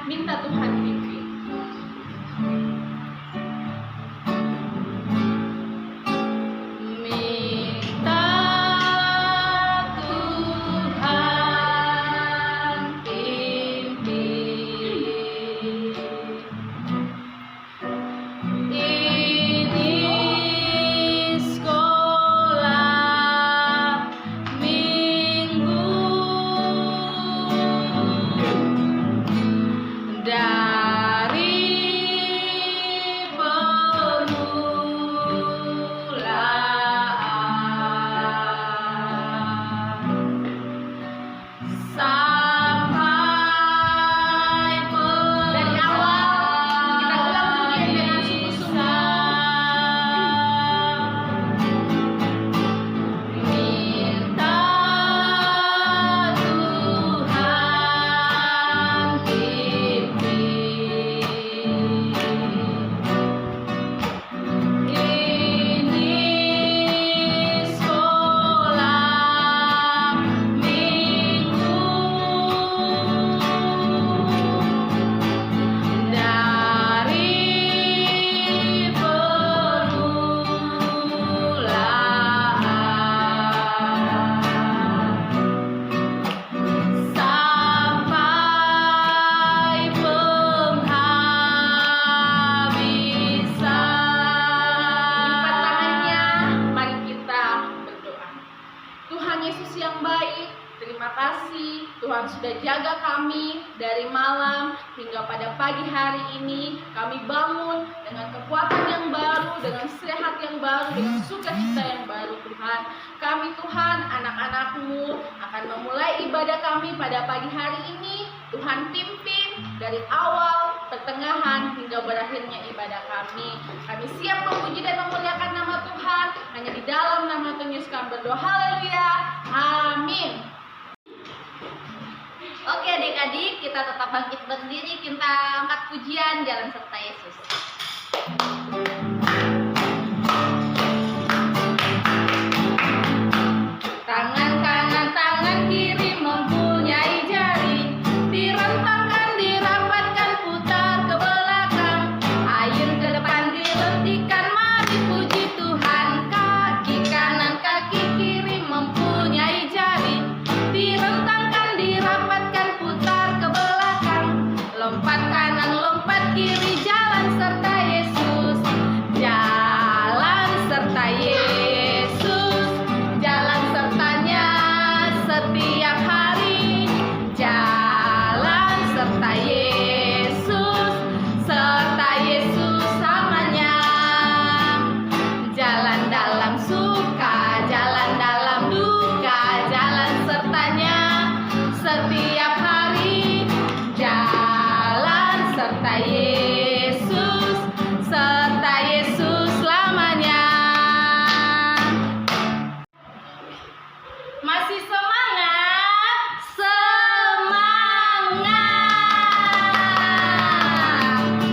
minta Tuhan pimpin. Yesus yang baik, terima kasih Tuhan sudah jaga kami dari malam hingga pada pagi hari ini. Kami bangun dengan kekuatan yang baru, dengan sehat yang baru, dengan sukacita yang baru Tuhan. Kami Tuhan, anak-anak-Mu akan memulai ibadah kami pada pagi hari ini. Tuhan pimpin dari awal, pertengahan hingga berakhirnya ibadah kami. Kami siap memuji dan memuliakan nama Tuhan. Hanya di dalam nama Tuhan Yesus kami berdoa. Haleluya. Amin. Oke adik-adik, kita tetap bangkit berdiri. Kita angkat pujian Jalan Serta Yesus. Tangan kanan, tangan kiri mempunyai jari, direntangkan, dirapatkan, putar ke belakang, ayun ke depan dihentikan, mari puji Tuhan. Kaki kanan, kaki kiri mempunyai jari, direntangkan, dirapatkan, putar ke belakang, lompat kanan, lompat kiri, jalan serta Yesus, jalan serta Yesus, jalan sertanya setiap hari, jalan serta Yesus samanya, jalan dalam suka, jalan dalam duka, jalan sertanya setiap hari, jalan serta Yesus selamanya. Masih semangat? Semangat!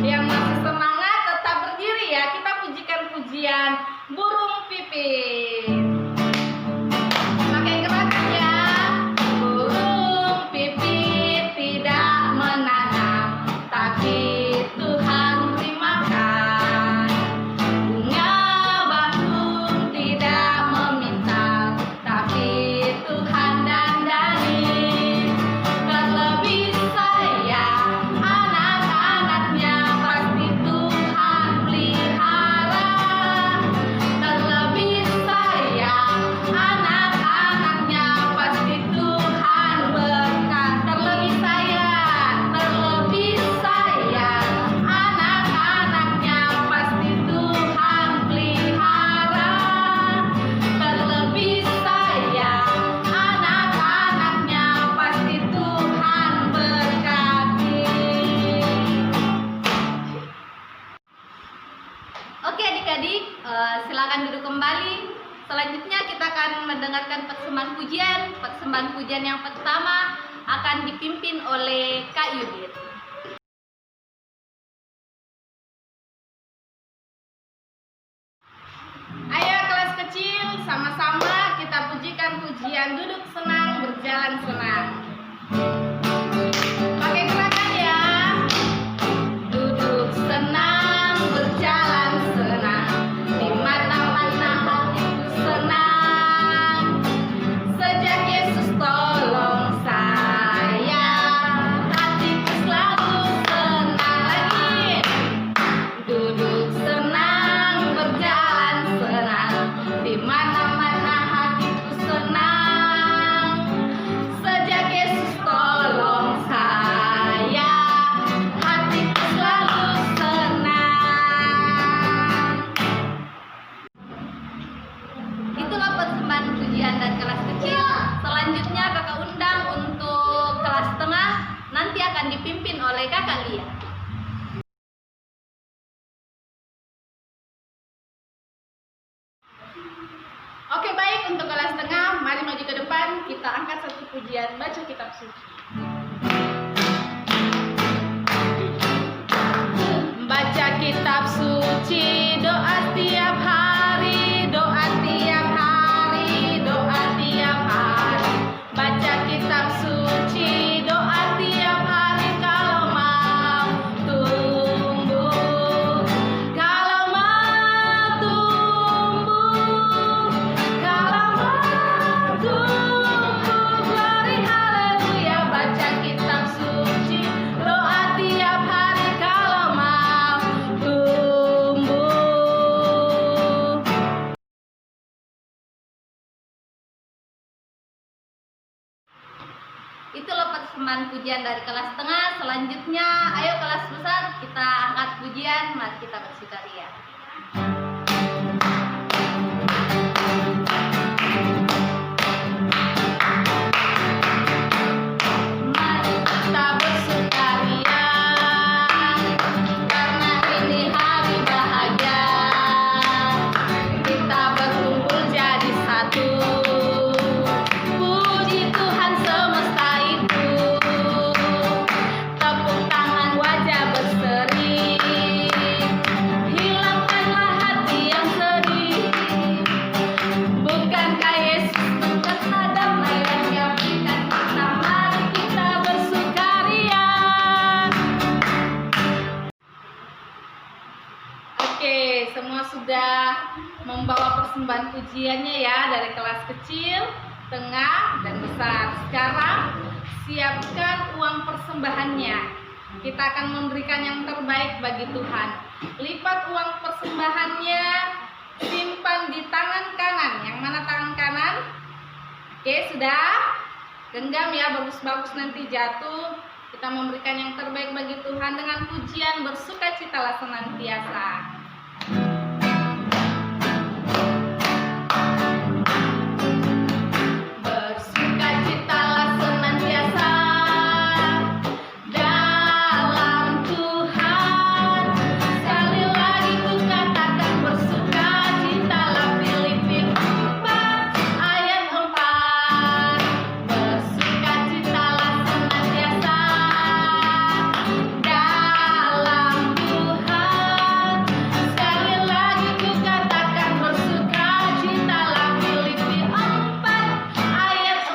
Yang masih semangat tetap berdiri ya. Kita pujikan pujian burung pipit. Pakai gerakan ya. Burung pipit tidak menanam, tapi Tuhan beri makan. Bunga bakung tidak meminta, tapi Tuhan dandani. Terlebih sayang anak-anaknya, pasti Tuhan pelihara. Terlebih sayang anak-anaknya, pasti Tuhan berkat. Terlebih sayang anak-anaknya, pasti Tuhan pelihara. Terlebih sayang anak-anaknya, pasti Tuhan berkati. Oke adik-adik, silakan duduk kembali. Selanjutnya kita akan mendengarkan persembahan pujian. Persembahan pujian yang pertama akan dipimpin oleh Kak Yudit. Ayo kelas kecil, sama-sama kita pujikan pujian duduk senang, berjalan senang. Pakai gerakan ya. dipimpin oleh Kakak Lia. Oke, baik, untuk kelas tengah, mari maju ke depan, kita angkat satu pujian baca kitab suci. Baca kitab suci, doa tiap hari, doa tiap hari, doa tiap hari. Baca kitab suci, doa tiap hari kalau mau tumbuh, kalau mau tumbuh, kalau mau tumbuh. Glory haleluya. Baca kitab suci, doa tiap hari kalau mau tumbuh. Itulah persembahan pujian dari kelas tengah. Selanjutnya, ayo kelas besar, kita angkat pujian, mari kita bersukaria. Mari kita bersukaria, karena ini hari bahagia. Kita berkumpul jadi satu. Puji Tuhan semesta itu. Tepuk tangan, wajah berseri. Hilangkanlah hati yang sedih. Bukankah Yesus berkata damai dan berikan kita, mari kita bersukaria. Oke, semua sudah membawa persembahan pujiannya ya, dari kelas kecil, tengah, dan besar. Sekarang siapkan uang persembahannya. Kita akan memberikan yang terbaik bagi Tuhan. Lipat uang persembahannya, simpan di tangan kanan. Yang mana tangan kanan? Oke, sudah? Genggam ya, bagus-bagus, nanti jatuh. Kita memberikan yang terbaik bagi Tuhan dengan pujian bersukacitalah senantiasa. Bersukacitalah senantiasa dalam Tuhan. Sekali lagi ku katakan bersukacitalah. Filipi 4 ayat 4. Bersukacitalah senantiasa dalam Tuhan. Sekali lagi ku katakan bersukacitalah. Filipi 4 ayat 4.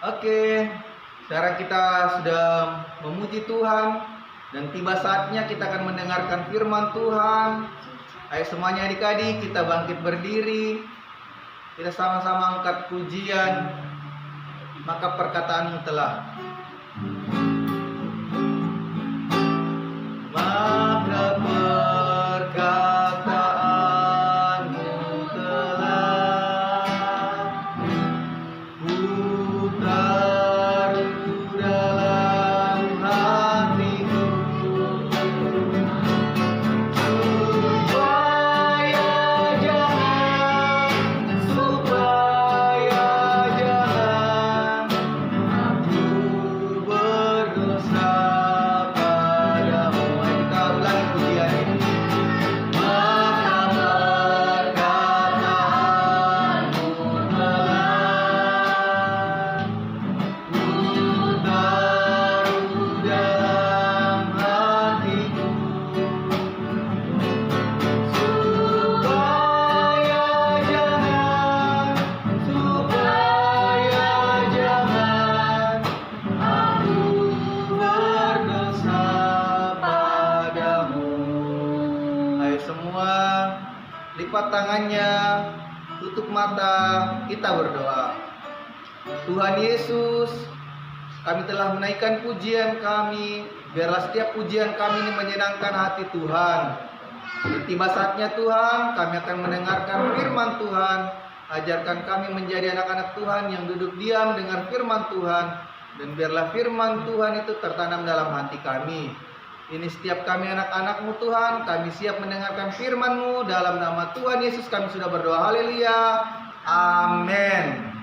Oke, sekarang kita sudah memuji Tuhan dan tiba saatnya kita akan mendengarkan firman Tuhan. Ayo semuanya adik-adik, kita bangkit berdiri. Kita sama-sama angkat pujian. Maka perkataanmu telah. Maka perkataanmu telah ku taruh dalam hatiku, supaya jangan aku berdosa padamu. Mari kita ulangi pujian ini. Maka perkataanmu telah ku taruh dalam hatiku, supaya jangan aku berdosa padamu. Ayo semua lipat tangannya, tutup mata, kita berdoa. Tuhan Yesus, kami telah menaikkan pujian kami. Biarlah setiap pujian kami ini menyenangkan hati Tuhan. Dan tiba saatnya Tuhan, kami akan mendengarkan firman Tuhan. Ajarkan kami menjadi anak-anak Tuhan yang duduk diam dengar firman Tuhan. Dan biarlah firman Tuhan itu tertanam dalam hati kami. Ini setiap kami anak-anak-Mu Tuhan, kami siap mendengarkan firman-Mu. Dalam nama Tuhan Yesus kami sudah berdoa, haleluya, amin.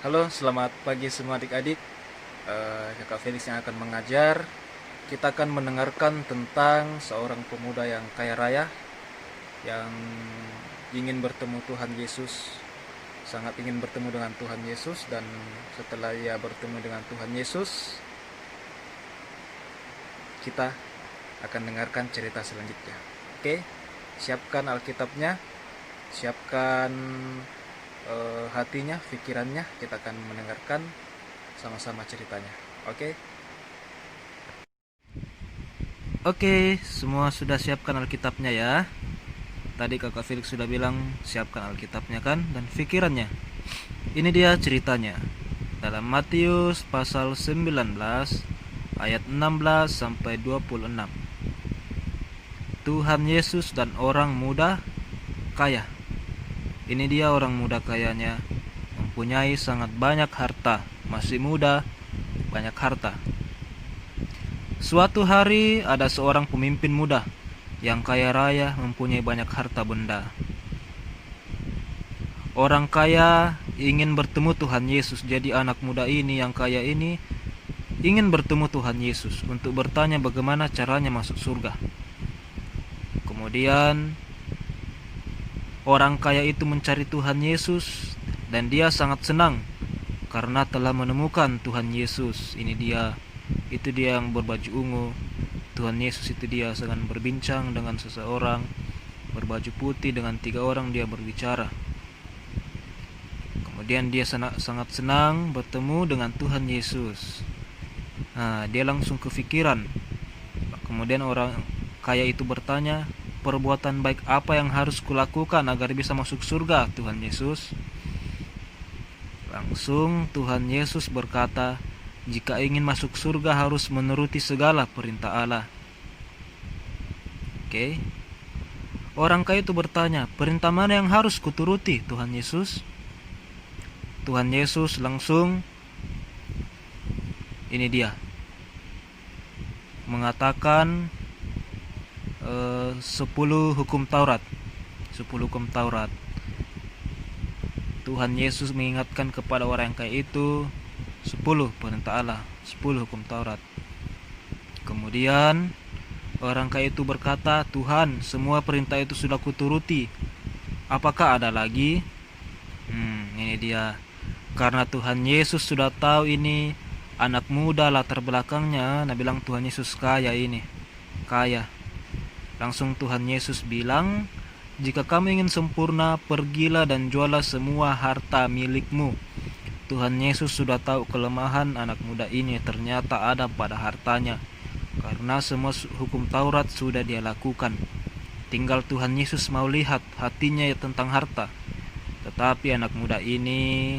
Halo, selamat pagi semua adik-adik. Kakak Felix yang akan mengajar. Kita akan mendengarkan tentang seorang pemuda yang kaya raya yang ingin bertemu Tuhan Yesus, sangat ingin bertemu dengan Tuhan Yesus, dan setelah ia bertemu dengan Tuhan Yesus, kita akan dengarkan cerita selanjutnya. Oke, siapkan Alkitabnya, siapkan hatinya, pikirannya. Kita akan mendengarkan sama-sama ceritanya. Oke, semua sudah siapkan Alkitabnya ya. Tadi kakak Felix sudah bilang siapkan Alkitabnya kan, dan pikirannya. Ini dia ceritanya. Dalam Matius pasal 19 ayat 16 sampai 26. Tuhan Yesus dan orang muda kaya. Ini dia orang muda kayanya, mempunyai sangat banyak harta, masih muda, banyak harta. Suatu hari ada seorang pemimpin muda yang kaya raya, mempunyai banyak harta benda. Orang kaya ingin bertemu Tuhan Yesus. Jadi anak muda ini yang kaya ini ingin bertemu Tuhan Yesus untuk bertanya bagaimana caranya masuk surga. Kemudian orang kaya itu mencari Tuhan Yesus dan dia sangat senang karena telah menemukan Tuhan Yesus. Ini dia, itu dia yang berbaju ungu. Tuhan Yesus itu dia sedang berbincang dengan seseorang berbaju putih, dengan 3 orang dia berbicara. Kemudian dia sangat senang bertemu dengan Tuhan Yesus. Nah, dia langsung kepikiran. Kemudian orang kaya itu bertanya, perbuatan baik apa yang harus kulakukan agar bisa masuk surga, Tuhan Yesus? Langsung Tuhan Yesus berkata, jika ingin masuk surga harus menuruti segala perintah Allah. Oke. Orang kaya itu bertanya, perintah mana yang harus kuturuti, Tuhan Yesus? Tuhan Yesus langsung, ini dia, mengatakan 10 hukum Taurat. 10 hukum Taurat. Tuhan Yesus mengingatkan kepada orang yang kaya itu 10 perintah Allah, 10 hukum Taurat. Kemudian orang kaya itu berkata, Tuhan, semua perintah itu sudah kuturuti. Apakah ada lagi? Ini dia. Karena Tuhan Yesus sudah tahu ini anak muda latar belakangnya, nah bilang Tuhan Yesus kaya ini, kaya. Langsung Tuhan Yesus bilang, jika kamu ingin sempurna, pergilah dan jualah semua harta milikmu. Tuhan Yesus sudah tahu kelemahan anak muda ini, ternyata ada pada hartanya. Karena semua hukum Taurat sudah dia lakukan. Tinggal Tuhan Yesus mau lihat hatinya tentang harta. Tetapi anak muda ini,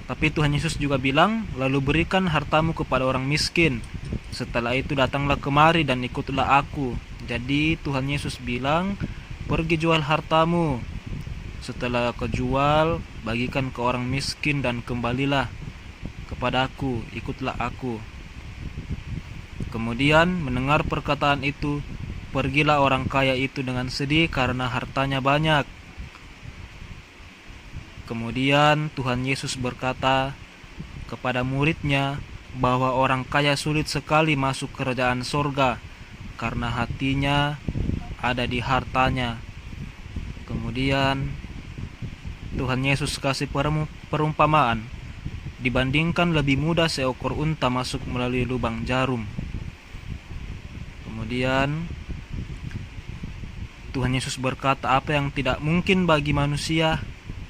tapi Tuhan Yesus juga bilang, lalu berikan hartamu kepada orang miskin. Setelah itu datanglah kemari dan ikutlah aku. Jadi Tuhan Yesus bilang, pergi jual hartamu. Setelah kejual, bagikan ke orang miskin dan kembalilah kepada aku, ikutlah aku. Kemudian mendengar perkataan itu, pergilah orang kaya itu dengan sedih karena hartanya banyak. Kemudian Tuhan Yesus berkata kepada muridnya bahwa orang kaya sulit sekali masuk kerajaan sorga karena hatinya ada di hartanya. Kemudian Tuhan Yesus kasih perumpamaan, dibandingkan lebih mudah seekor unta masuk melalui lubang jarum. Kemudian Tuhan Yesus berkata, apa yang tidak mungkin bagi manusia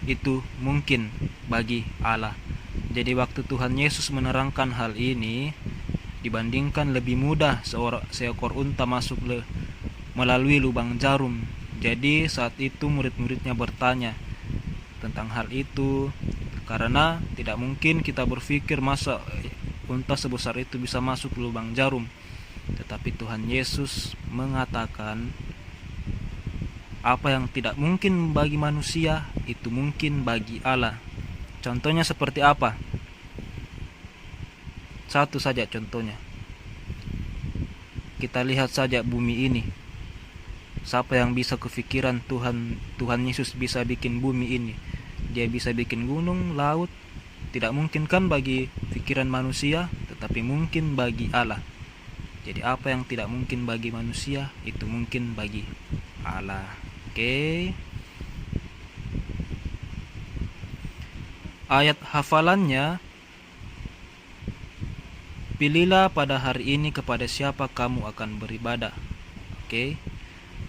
itu mungkin bagi Allah. Jadi waktu Tuhan Yesus menerangkan hal ini, dibandingkan lebih mudah seekor unta masuk melalui lubang jarum. Jadi saat itu murid-muridnya bertanya tentang hal itu, karena tidak mungkin kita berpikir masa unta sebesar itu bisa masuk lubang jarum. Tetapi Tuhan Yesus mengatakan, apa yang tidak mungkin bagi manusia itu mungkin bagi Allah. Contohnya seperti apa? Satu saja contohnya. Kita lihat saja bumi ini. Siapa yang bisa kepikiran Tuhan Yesus bisa bikin bumi ini? Dia bisa bikin gunung, laut. Tidak mungkin kan bagi pikiran manusia, tetapi mungkin bagi Allah. Jadi apa yang tidak mungkin bagi manusia, itu mungkin bagi Allah. Oke. Ayat hafalannya, pilihlah pada hari ini kepada siapa kamu akan beribadah. Oke.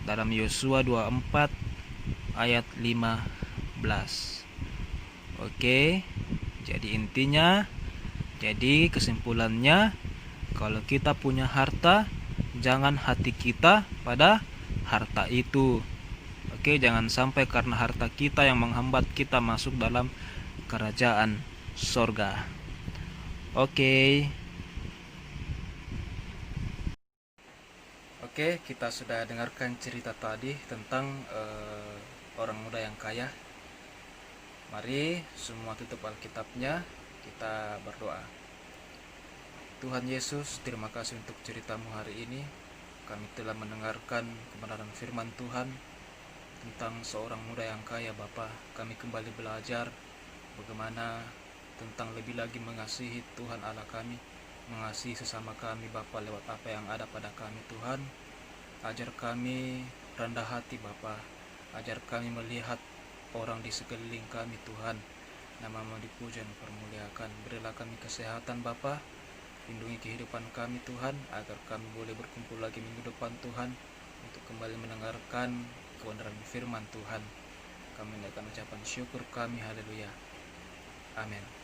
Dalam Yosua 24 ayat 15. Oke. Jadi intinya, jadi kesimpulannya, kalau kita punya harta, jangan hati kita pada harta itu. Oke, jangan sampai karena harta kita yang menghambat kita masuk dalam kerajaan sorga. Oke. Oke, kita sudah dengarkan cerita tadi tentang orang muda yang kaya. Mari semua tutup Alkitabnya, kita berdoa. Tuhan Yesus, terima kasih untuk ceritamu hari ini. Kami telah mendengarkan kebenaran firman Tuhan tentang seorang muda yang kaya, Bapa. Kami kembali belajar bagaimana tentang lebih lagi mengasihi Tuhan Allah kami, mengasihi sesama kami, Bapa, lewat apa yang ada pada kami, Tuhan. Ajar kami rendah hati, Bapa. Ajar kami melihat orang di sekeliling kami, Tuhan. Nama-Mu dipuja dan dipermuliakan. Berilah kami kesehatan, Bapa. Lindungi kehidupan kami, Tuhan, agar kami boleh berkumpul lagi minggu depan, Tuhan, untuk kembali mendengarkan kebenaran firman Tuhan. Kami naikkan ucapan syukur kami, haleluya. Amin.